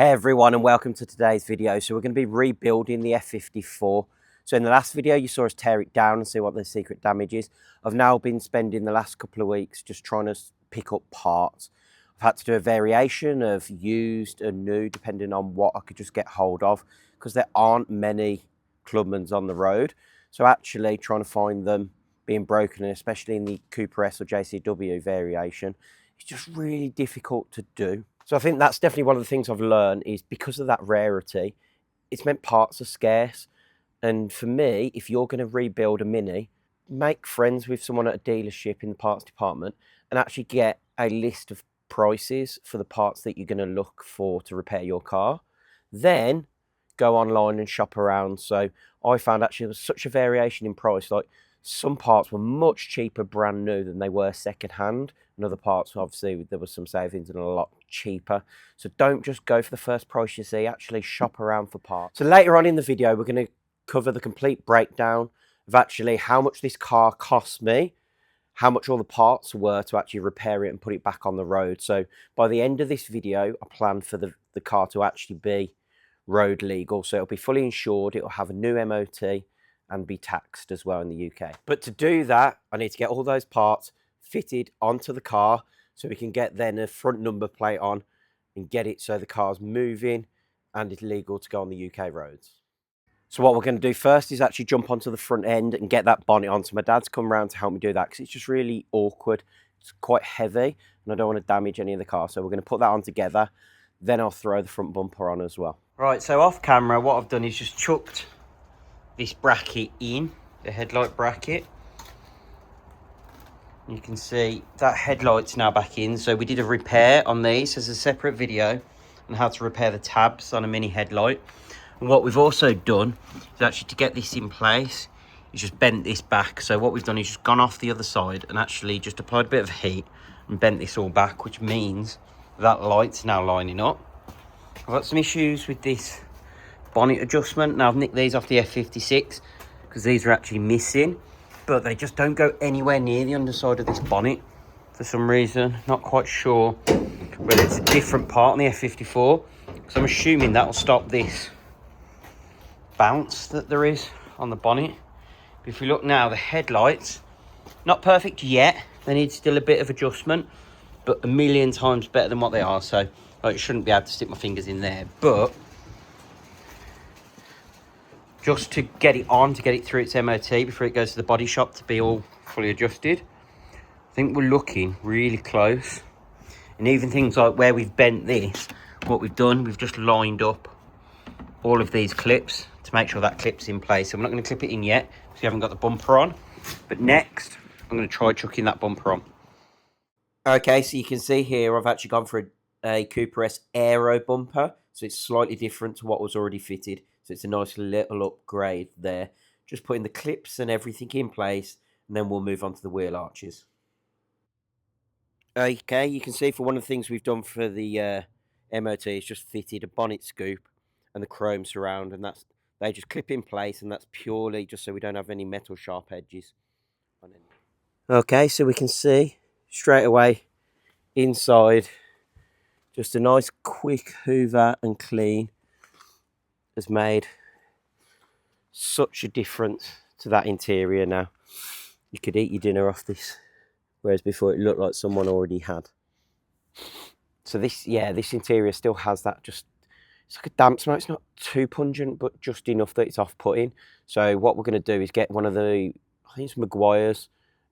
Hey everyone, and welcome to today's video. So we're going to be rebuilding the F54. So in the last video you saw us tear it down and see what the secret damage is. I've now been spending the last couple of weeks just trying to pick up parts. I've had to do a variation of used and new depending on what I could just get hold of, because there aren't many Clubmans on the road. So actually trying to find them being broken, and especially in the Cooper S or JCW variation, it's just really difficult to do. So I think that's definitely one of the things I've learned, is because of that rarity, it's meant parts are scarce. And for me, if you're going to rebuild a Mini, make friends with someone at a dealership in the parts department and actually get a list of prices for the parts that you're going to look for to repair your car. Then go online and shop around. So I found actually there was such a variation in price. Like some parts were much cheaper brand new than they were second hand, and other parts obviously there was some savings and a lot cheaper. So don't just go for the first price you see, actually shop around for parts. So later on in the video we're going to cover the complete breakdown of actually how much this car cost me, how much all the parts were to actually repair it and put it back on the road. So by the end of this video I plan for the car to actually be road legal, so it'll be fully insured, it'll have a new MOT and be taxed as well in the UK. But to do that, I need to get all those parts fitted onto the car so we can get then a front number plate on and get it so the car's moving and it's legal to go on the UK roads. So what we're going to do first is actually jump onto the front end and get that bonnet on. So my dad's come around to help me do that because it's just really awkward. It's quite heavy and I don't want to damage any of the car. So we're going to put that on together. Then I'll throw the front bumper on as well. Right, so off camera, what I've done is just chucked this bracket in, the headlight bracket. You can see that headlight's now back in. So we did a repair on these. There's a separate video on how to repair the tabs on a Mini headlight. And what we've also done is actually, to get this in place, is just bent this back. So what we've done is just gone off the other side and actually just applied a bit of heat and bent this all back, which means that light's now lining up. I've got some issues with this bonnet adjustment. Now I've nicked these off the F56 because these are actually missing, but they just don't go anywhere near the underside of this bonnet for some reason. Not quite sure whether it's a different part on the F54, so I'm assuming that'll stop this bounce that there is on the bonnet. But if we look now, the headlights, not perfect yet, they need still a bit of adjustment, but a million times better than what they are. So I shouldn't be able to stick my fingers in there, but just to get it on, to get it through its MOT before it goes to the body shop to be all fully adjusted, I think we're looking really close. And even things like where we've bent this, what we've done, we've just lined up all of these clips to make sure that clip's in place. So I'm not going to clip it in yet because we haven't got the bumper on, but next I'm going to try chucking that bumper on. Okay, so you can see here I've actually gone for a Cooper S Aero bumper, so it's slightly different to what was already fitted. So it's a nice little upgrade there. Just putting the clips and everything in place, and then we'll move on to the wheel arches. Okay, you can see for one of the things we've done for the MOT is just fitted a bonnet scoop and the chrome surround, and they just clip in place, and that's purely just so we don't have any metal sharp edges on it. Okay, so we can see straight away inside, just a nice quick hoover and clean has made such a difference to that interior. Now you could eat your dinner off this, whereas before it looked like someone already had. So this interior still has that, just, it's like a damp smell. It's not too pungent, but just enough that it's off-putting. So what we're going to do is get one of the, I think it's Maguire's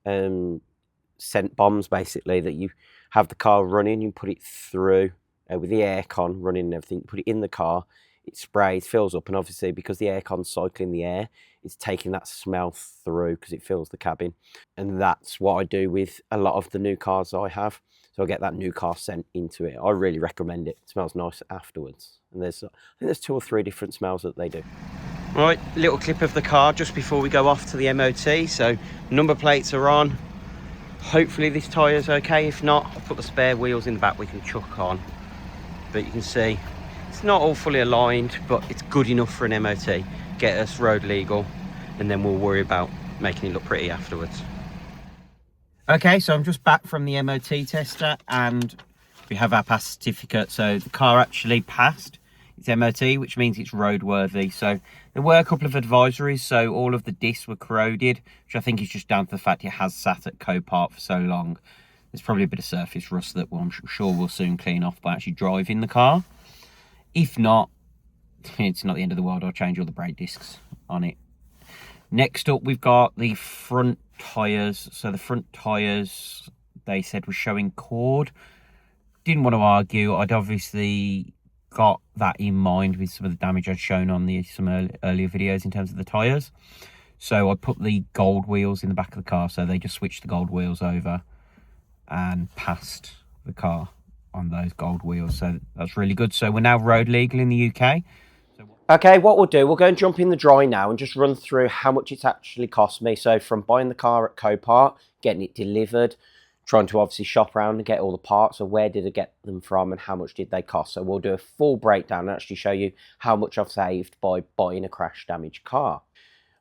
scent bombs, basically, that you have the car running, you put it through with the aircon running and everything, put it in the car, it sprays, fills up, and obviously because the aircon's cycling the air, it's taking that smell through because it fills the cabin. And that's what I do with a lot of the new cars I have. So I get that new car scent into it. I really recommend it. It smells nice afterwards. And I think there's 2 or 3 different smells that they do. Right, little clip of the car just before we go off to the MOT. So number plates are on. Hopefully this tyre's okay. If not, I'll put the spare wheels in the back we can chuck on. But you can see it's not all fully aligned, but it's good enough for an MOT. Get us road legal, and then we'll worry about making it look pretty afterwards. Okay, so I'm just back from the MOT tester and we have our pass certificate. So the car actually passed It's MOT, which means it's roadworthy. So there were a couple of advisories. So all of the discs were corroded, which I think is just down to the fact it has sat at Copart for so long. There's probably a bit of surface rust that I'm sure we'll soon clean off by actually driving the car. If not, it's not the end of the world. I'll change all the brake discs on it. Next up, we've got the front tyres. So the front tyres, they said, were showing cord. Didn't want to argue. I'd obviously got that in mind with some of the damage I'd shown on some earlier videos in terms of the tyres. So I put the gold wheels in the back of the car. So they just switched the gold wheels over and passed the car on those gold wheels. So that's really good. So we're now road legal in the UK. Okay, what we'll do, we'll go and jump in the dry now and just run through how much it's actually cost me. So from buying the car at Copart, getting it delivered, trying to obviously shop around and get all the parts, so where did I get them from and how much did they cost. So we'll do a full breakdown and actually show you how much I've saved by buying a crash damaged car.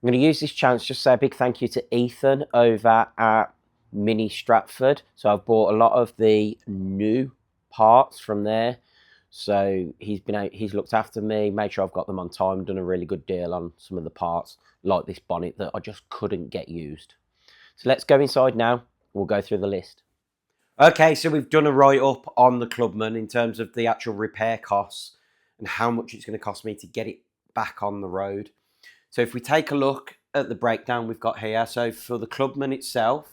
I'm going to use this chance just to say a big thank you to Ethan over at Mini Stratford. So I've bought a lot of the new parts from there. So he's looked after me, made sure I've got them on time, done a really good deal on some of the parts, like this bonnet that I just couldn't get used. So let's go inside now. We'll go through the list. Okay, so we've done a write-up on the Clubman in terms of the actual repair costs and how much it's going to cost me to get it back on the road. So if we take a look at the breakdown we've got here, so for the Clubman itself,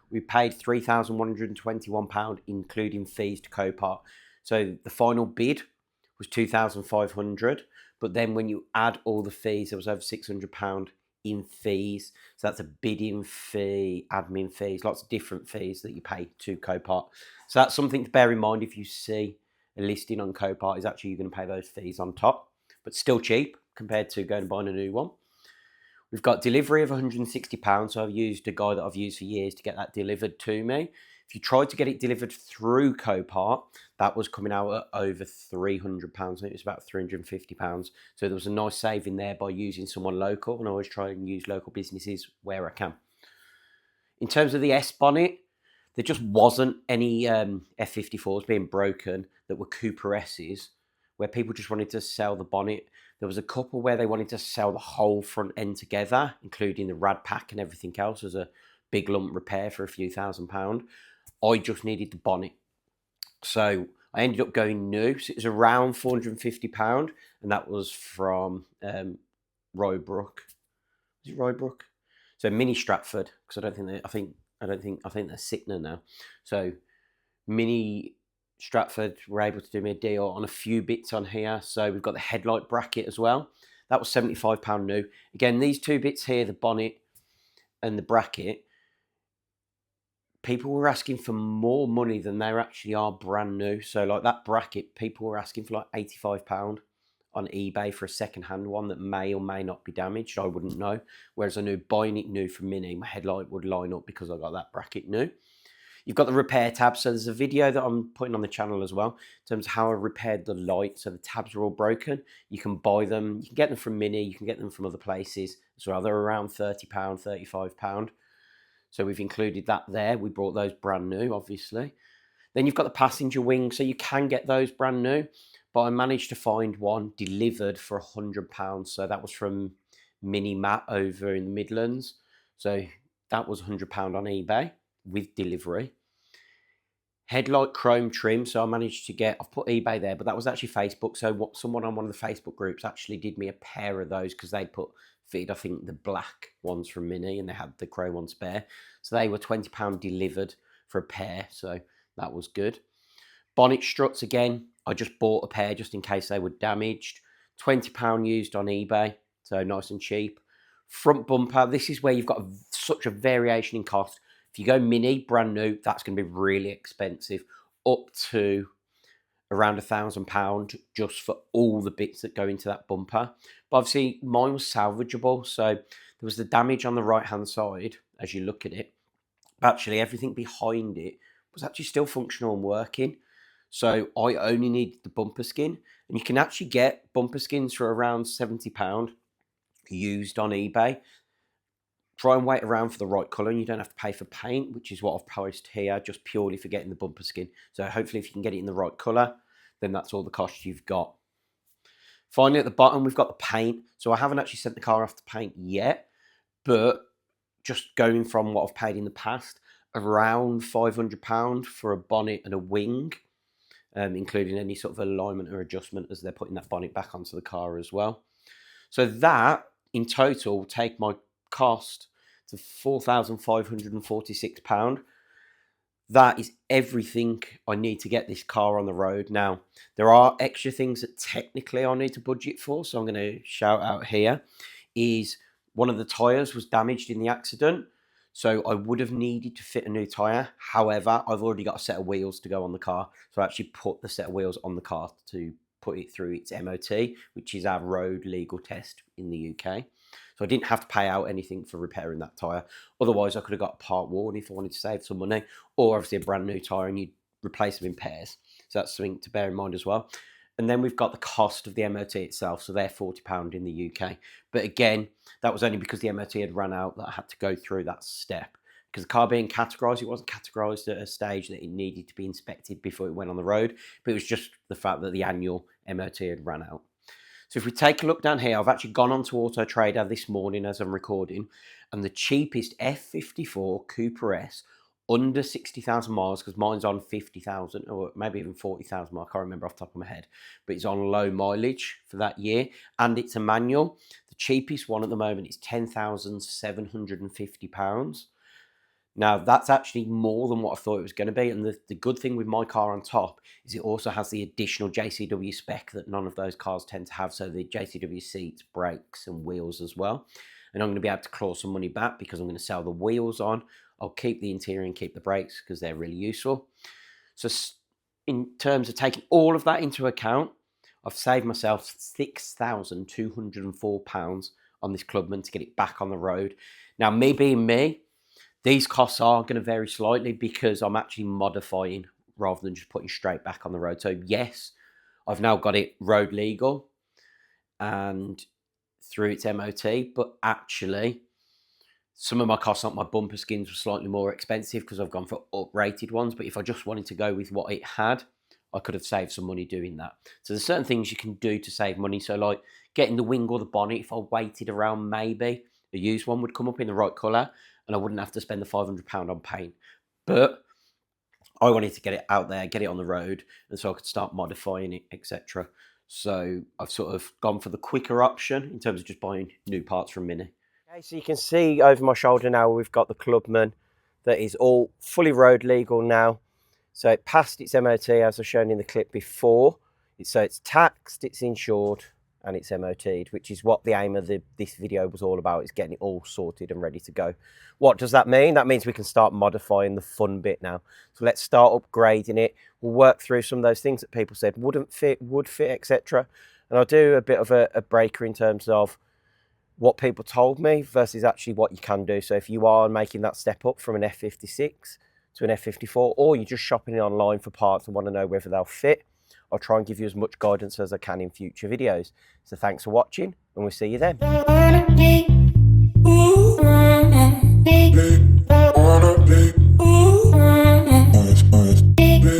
we paid £3,121, including fees to Copart. So the final bid was £2,500, but then when you add all the fees, there was over £600 in fees. So that's a bidding fee, admin fees, lots of different fees that you pay to Copart. So that's something to bear in mind if you see a listing on Copart, is actually you're going to pay those fees on top, but still cheap compared to going and buying a new one. We've got delivery of £160, so I've used a guy that I've used for years to get that delivered to me. If you tried to get it delivered through Copart, that was coming out at over £300. I think it was about £350. So there was a nice saving there by using someone local, and I always try and use local businesses where I can. In terms of the S bonnet, there just wasn't any F54s being broken that were Cooper S's, where people just wanted to sell the bonnet. There was a couple where they wanted to sell the whole front end together, including the rad pack and everything else as a big lump repair for a few £1,000s. I just needed the bonnet. So I ended up going new. So it was around £450, and that was from Rybrook. Is it Rybrook? So Mini Stratford, because I think they're Sickner now. So Mini Stratford were able to do me a deal on a few bits on here. So we've got the headlight bracket as well. That was £75 new. Again, these two bits here, the bonnet and the bracket, people were asking for more money than they actually are brand new. So like that bracket, people were asking for like £85 on eBay for a second-hand one that may or may not be damaged. I wouldn't know. Whereas I knew buying it new from Mini, my headlight would line up because I got that bracket new. You've got the repair tab. So there's a video that I'm putting on the channel as well in terms of how I repaired the light. So the tabs are all broken. You can buy them. You can get them from Mini. You can get them from other places as well. They're around £30, £35. So we've included that there. We brought those brand new, obviously. Then you've got the passenger wing. So you can get those brand new. But I managed to find one delivered for £100. So that was from Mini Matt over in the Midlands. So that was £100 on eBay with delivery. Headlight chrome trim. So I managed to get, I've put eBay there, but that was actually Facebook. So someone on one of the Facebook groups actually did me a pair of those because they fitted, I think, the black ones from Mini and they had the chrome one spare. So they were £20 delivered for a pair. So that was good. Bonnet struts again. I just bought a pair just in case they were damaged. £20 used on eBay. So nice and cheap. Front bumper. This is where you've got such a variation in cost. If you go Mini, brand new, that's going to be really expensive. Up to around £1,000 just for all the bits that go into that bumper. But obviously, mine was salvageable. So there was the damage on the right-hand side as you look at it. But actually, everything behind it was actually still functional and working. So I only needed the bumper skin. And you can actually get bumper skins for around £70 used on eBay. Try and wait around for the right colour and you don't have to pay for paint, which is what I've priced here, just purely for getting the bumper skin. So hopefully if you can get it in the right colour, then that's all the cost you've got. Finally, at the bottom, we've got the paint. So I haven't actually sent the car off to paint yet, but just going from what I've paid in the past, around £500 for a bonnet and a wing, including any sort of alignment or adjustment as they're putting that bonnet back onto the car as well. So that in total will take my cost to £4,546. That is everything I need to get this car on the road. Now, there are extra things that technically I need to budget for, so I'm going to shout out here, is one of the tyres was damaged in the accident, so I would have needed to fit a new tyre. However, I've already got a set of wheels to go on the car, so I actually put the set of wheels on the car to put it through its MOT, which is our road legal test in the UK. So I didn't have to pay out anything for repairing that tyre. Otherwise, I could have got a part worn if I wanted to save some money, or obviously a brand new tyre and you'd replace them in pairs. So that's something to bear in mind as well. And then we've got the cost of the MOT itself. So they're £40 in the UK. But again, that was only because the MOT had run out that I had to go through that step. Because the car being categorised, it wasn't categorised at a stage that it needed to be inspected before it went on the road. But it was just the fact that the annual MOT had run out. So if we take a look down here, I've actually gone onto Auto Trader this morning as I'm recording, and the cheapest F54 Cooper S under 60,000 miles, because mine's on 50,000 or maybe even 40,000 miles, I can't remember off the top of my head, but it's on low mileage for that year, and it's a manual. The cheapest one at the moment is £10,750. Now, that's actually more than what I thought it was going to be. And the good thing with my car on top is it also has the additional JCW spec that none of those cars tend to have. So the JCW seats, brakes and wheels as well. And I'm going to be able to claw some money back because I'm going to sell the wheels on. I'll keep the interior and keep the brakes because they're really useful. So in terms of taking all of that into account, I've saved myself £6,204 on this Clubman to get it back on the road. Now, me being me, these costs are going to vary slightly because I'm actually modifying rather than just putting straight back on the road. So yes, I've now got it road legal and through its MOT, but actually some of my costs on my bumper skins were slightly more expensive because I've gone for uprated ones. But if I just wanted to go with what it had, I could have saved some money doing that. So there's certain things you can do to save money. So like getting the wing or the bonnet, if I waited around, maybe a used one would come up in the right colour and I wouldn't have to spend the £500 on paint. But I wanted to get it out there, get it on the road, and so I could start modifying it, etc. So I've sort of gone for the quicker option in terms of just buying new parts from Mini. Okay, so you can see over my shoulder now we've got the Clubman that is all fully road legal now. So it passed its MOT as I've shown in the clip before. So it's taxed, it's insured, and it's MOT'd, which is what the aim of this video was all about, is getting it all sorted and ready to go. What does that mean? That means we can start modifying the fun bit now. So let's start upgrading it. We'll work through some of those things that people said wouldn't fit, would fit, etc. And I'll do a bit of a breaker in terms of what people told me versus actually what you can do. So if you are making that step up from an F56 to an F54, or you're just shopping it online for parts and want to know whether they'll fit, I'll try and give you as much guidance as I can in future videos. So thanks for watching, and we'll see you then.